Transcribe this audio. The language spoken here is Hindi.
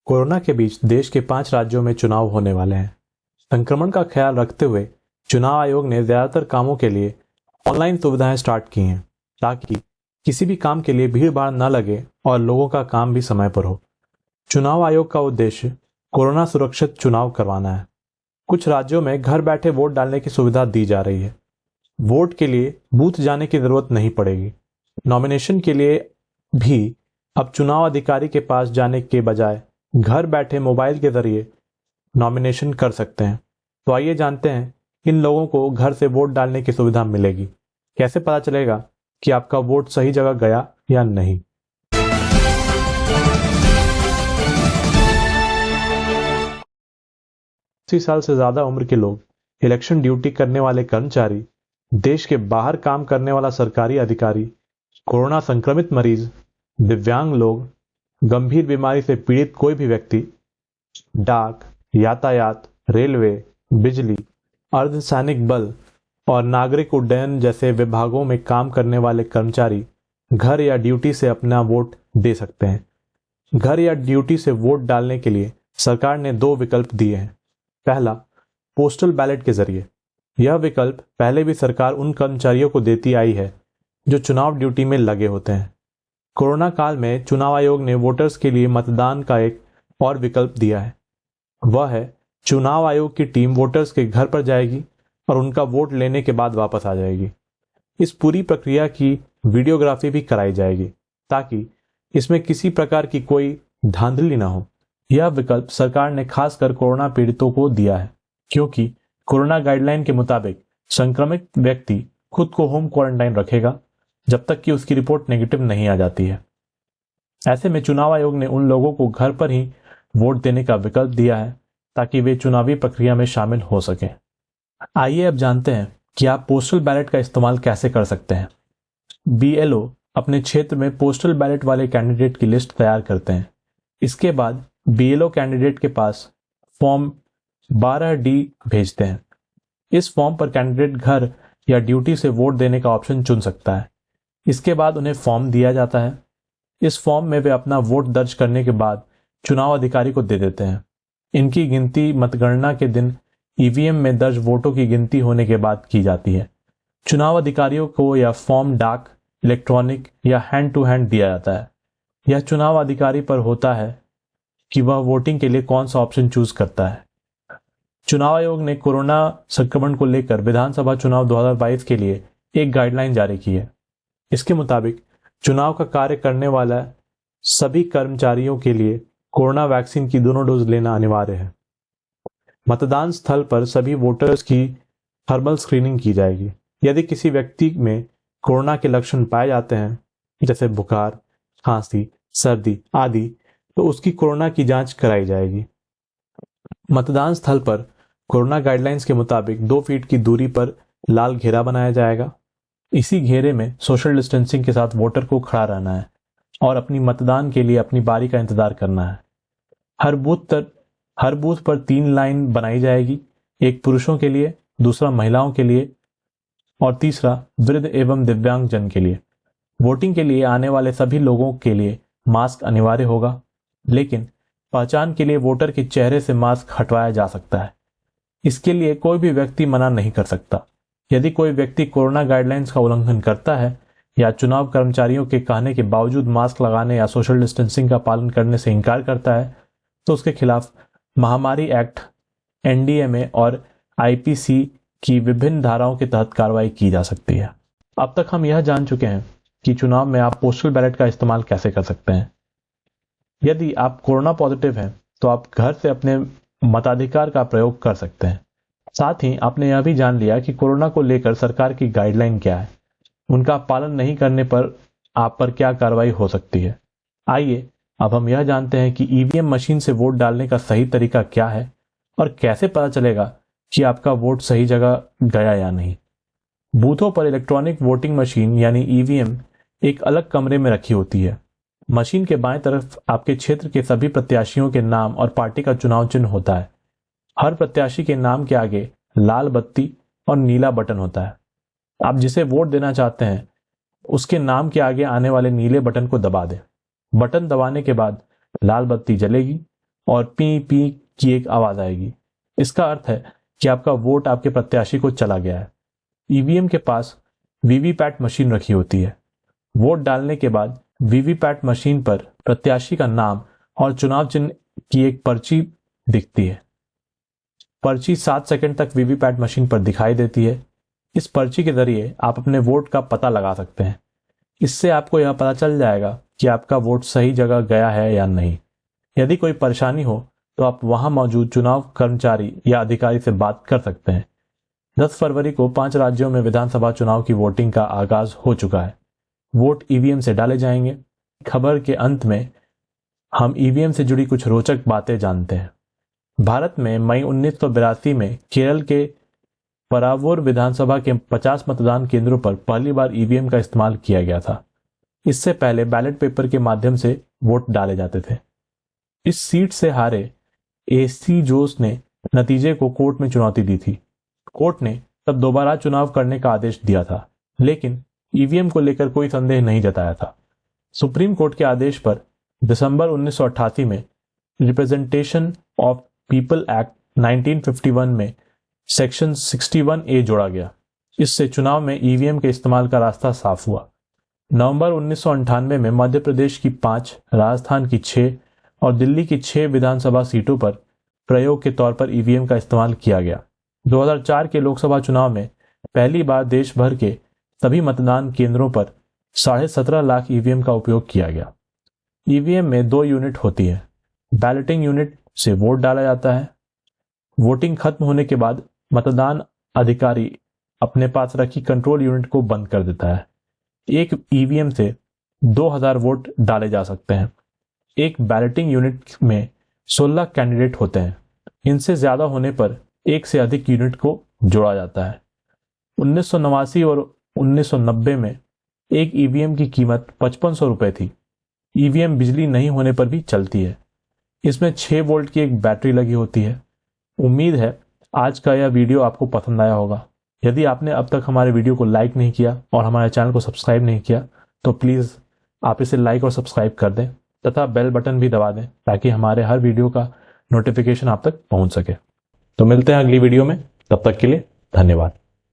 कोरोना के बीच देश के 5 राज्यों में चुनाव होने वाले हैं। संक्रमण का ख्याल रखते हुए चुनाव आयोग ने ज्यादातर कामों के लिए ऑनलाइन सुविधाएं स्टार्ट की हैं, ताकि किसी भी काम के लिए भीड़ भाड़ न लगे और लोगों का काम भी समय पर हो। चुनाव आयोग का उद्देश्य कोरोना सुरक्षित चुनाव करवाना है। कुछ राज्यों में घर बैठे वोट डालने की सुविधा दी जा रही है। वोट के लिए बूथ जाने की जरूरत नहीं पड़ेगी। नॉमिनेशन के लिए भी अब चुनाव अधिकारी के पास जाने के बजाय घर बैठे मोबाइल के जरिए नॉमिनेशन कर सकते हैं। तो आइए जानते हैं किन लोगों को घर से वोट डालने की सुविधा मिलेगी। कैसे पता चलेगा कि आपका वोट सही जगह गया या नहीं। 80 साल से ज्यादा उम्र के लोग, इलेक्शन ड्यूटी करने वाले कर्मचारी, देश के बाहर काम करने वाला सरकारी अधिकारी, कोरोना संक्रमित मरीज, दिव्यांग लोग, गंभीर बीमारी से पीड़ित कोई भी व्यक्ति, डाक, यातायात, रेलवे, बिजली, अर्धसैनिक बल और नागरिक उड्डयन जैसे विभागों में काम करने वाले कर्मचारी घर या ड्यूटी से अपना वोट दे सकते हैं। घर या ड्यूटी से वोट डालने के लिए सरकार ने 2 विकल्प दिए हैं। पहला, पोस्टल बैलेट के जरिए। यह विकल्प पहले भी सरकार उन कर्मचारियों को देती आई है जो चुनाव ड्यूटी में लगे होते हैं। कोरोना काल में चुनाव आयोग ने वोटर्स के लिए मतदान का एक और विकल्प दिया है। वह है, चुनाव आयोग की टीम वोटर्स के घर पर जाएगी और उनका वोट लेने के बाद वापस आ जाएगी। इस पूरी प्रक्रिया की वीडियोग्राफी भी कराई जाएगी, ताकि इसमें किसी प्रकार की कोई धांधली ना हो। यह विकल्प सरकार ने खासकर कोरोना पीड़ितों को दिया है, क्योंकि कोरोना गाइडलाइन के मुताबिक संक्रमित व्यक्ति खुद को होम क्वारंटाइन रखेगा जब तक कि उसकी रिपोर्ट नेगेटिव नहीं आ जाती है। ऐसे में चुनाव आयोग ने उन लोगों को घर पर ही वोट देने का विकल्प दिया है, ताकि वे चुनावी प्रक्रिया में शामिल हो सकें। आइए अब जानते हैं कि आप पोस्टल बैलेट का इस्तेमाल कैसे कर सकते हैं। बीएलओ अपने क्षेत्र में पोस्टल बैलेट वाले कैंडिडेट की लिस्ट तैयार करते हैं। इसके बाद बीएलओ कैंडिडेट के पास फॉर्म 12D भेजते हैं। इस फॉर्म पर कैंडिडेट घर या ड्यूटी से वोट देने का ऑप्शन चुन सकता है। इसके बाद उन्हें फॉर्म दिया जाता है। इस फॉर्म में वे अपना वोट दर्ज करने के बाद चुनाव अधिकारी को दे देते हैं। इनकी गिनती मतगणना के दिन ईवीएम में दर्ज वोटों की गिनती होने के बाद की जाती है। चुनाव अधिकारियों को यह फॉर्म डाक, इलेक्ट्रॉनिक या हैंड टू हैंड दिया जाता है। यह चुनाव अधिकारी पर होता है कि वह वोटिंग के लिए कौन सा ऑप्शन चूज करता है। चुनाव आयोग ने कोरोना संक्रमण को लेकर विधानसभा चुनाव 2022 के लिए एक गाइडलाइन जारी की है। इसके मुताबिक चुनाव का कार्य करने वाला सभी कर्मचारियों के लिए कोरोना वैक्सीन की दोनों डोज लेना अनिवार्य है। मतदान स्थल पर सभी वोटर्स की थर्मल स्क्रीनिंग की जाएगी। यदि किसी व्यक्ति में कोरोना के लक्षण पाए जाते हैं, जैसे बुखार, खांसी, सर्दी आदि, तो उसकी कोरोना की जांच कराई जाएगी। मतदान स्थल पर कोरोना गाइडलाइंस के मुताबिक 2 फीट की दूरी पर लाल घेरा बनाया जाएगा। इसी घेरे में सोशल डिस्टेंसिंग के साथ वोटर को खड़ा रहना है और अपनी मतदान के लिए अपनी बारी का इंतजार करना है। हर बूथ पर 3 लाइन बनाई जाएगी, एक पुरुषों के लिए, दूसरा महिलाओं के लिए और तीसरा वृद्ध एवं दिव्यांग जन के लिए। वोटिंग के लिए आने वाले सभी लोगों के लिए मास्क अनिवार्य होगा, लेकिन पहचान के लिए वोटर के चेहरे से मास्क हटवाया जा सकता है। इसके लिए कोई भी व्यक्ति मना नहीं कर सकता। यदि कोई व्यक्ति कोरोना गाइडलाइंस का उल्लंघन करता है या चुनाव कर्मचारियों के कहने के बावजूद मास्क लगाने या सोशल डिस्टेंसिंग का पालन करने से इनकार करता है, तो उसके खिलाफ महामारी एक्ट, एनडीएमए और आईपीसी की विभिन्न धाराओं के तहत कार्रवाई की जा सकती है। अब तक हम यह जान चुके हैं कि चुनाव में आप पोस्टल बैलेट का इस्तेमाल कैसे कर सकते हैं। यदि आप कोरोना पॉजिटिव हैं, तो आप घर से अपने मताधिकार का प्रयोग कर सकते हैं। साथ ही आपने यह भी जान लिया कि कोरोना को लेकर सरकार की गाइडलाइन क्या है, उनका पालन नहीं करने पर आप पर क्या कार्रवाई हो सकती है। आइए अब हम यह जानते हैं कि ईवीएम मशीन से वोट डालने का सही तरीका क्या है और कैसे पता चलेगा कि आपका वोट सही जगह गया या नहीं। बूथों पर इलेक्ट्रॉनिक वोटिंग मशीन यानी ईवीएम एक अलग कमरे में रखी होती है। मशीन के बाएं तरफ आपके क्षेत्र के सभी प्रत्याशियों के नाम और पार्टी का चुनाव चिन्ह होता है। हर प्रत्याशी के नाम के आगे लाल बत्ती और नीला बटन होता है। आप जिसे वोट देना चाहते हैं उसके नाम के आगे आने वाले नीले बटन को दबा दें। बटन दबाने के बाद लाल बत्ती जलेगी और पी पी की एक आवाज आएगी। इसका अर्थ है कि आपका वोट आपके प्रत्याशी को चला गया है। ईवीएम के पास वीवीपैट मशीन रखी होती है। वोट डालने के बाद वीवीपैट मशीन पर प्रत्याशी का नाम और चुनाव चिन्ह की एक पर्ची दिखती है। पर्ची 7 सेकंड तक वीवीपैट मशीन पर दिखाई देती है। इस पर्ची के जरिए आप अपने वोट का पता लगा सकते हैं। इससे आपको यह पता चल जाएगा कि आपका वोट सही जगह गया है या नहीं। यदि कोई परेशानी हो तो आप वहां मौजूद चुनाव कर्मचारी या अधिकारी से बात कर सकते हैं। 10 फरवरी को 5 राज्यों में विधानसभा चुनाव की वोटिंग का आगाज हो चुका है। वोट ईवीएम से डाले जाएंगे। खबर के अंत में हम ईवीएम से जुड़ी कुछ रोचक बातें जानते हैं। भारत में मई 1982 में केरल के परावूर विधानसभा के 50 मतदान केंद्रों पर पहली बार ईवीएम का इस्तेमाल किया गया था। इससे पहले बैलेट पेपर के माध्यम से वोट डाले जाते थे। इस सीट से हारे एसी जोस ने नतीजे को कोर्ट में चुनौती दी थी। कोर्ट ने तब दोबारा चुनाव करने का आदेश दिया था, लेकिन ईवीएम को लेकर कोई संदेह नहीं जताया था। सुप्रीम कोर्ट के आदेश पर दिसंबर 1988 में रिप्रेजेंटेशन ऑफ पीपल एक्ट 1951 में सेक्शन 61A जोड़ा गया। इससे चुनाव में ईवीएम के इस्तेमाल का रास्ता साफ हुआ। नवंबर 1998 में मध्य प्रदेश की 5, राजस्थान की 6 और दिल्ली की 6 विधानसभा सीटों पर प्रयोग के तौर पर ईवीएम का इस्तेमाल किया गया। 2004 के लोकसभा चुनाव में पहली बार देश भर के सभी मतदान केंद्रों पर 17.5 लाख ईवीएम का उपयोग किया गया। ईवीएम में 2 यूनिट होती है। बैलेटिंग यूनिट से वोट डाला जाता है। वोटिंग खत्म होने के बाद मतदान अधिकारी अपने पास रखी कंट्रोल यूनिट को बंद कर देता है। एक ईवीएम से 2000 वोट डाले जा सकते हैं। एक बैलेटिंग यूनिट में 16 कैंडिडेट होते हैं। इनसे ज्यादा होने पर एक से अधिक यूनिट को जोड़ा जाता है। 1989 और 1990 में एक ईवीएम की कीमत 5500 रुपए थी। ईवीएम बिजली नहीं होने पर भी चलती है। इसमें 6 वोल्ट की एक बैटरी लगी होती है। उम्मीद है आज का यह वीडियो आपको पसंद आया होगा। यदि आपने अब तक हमारे वीडियो को लाइक नहीं किया और हमारे चैनल को सब्सक्राइब नहीं किया तो प्लीज़ आप इसे लाइक और सब्सक्राइब कर दें तथा बेल बटन भी दबा दें ताकि हमारे हर वीडियो का नोटिफिकेशन आप तक पहुंच सके। तो मिलते हैं अगली वीडियो में, तब तक के लिए धन्यवाद।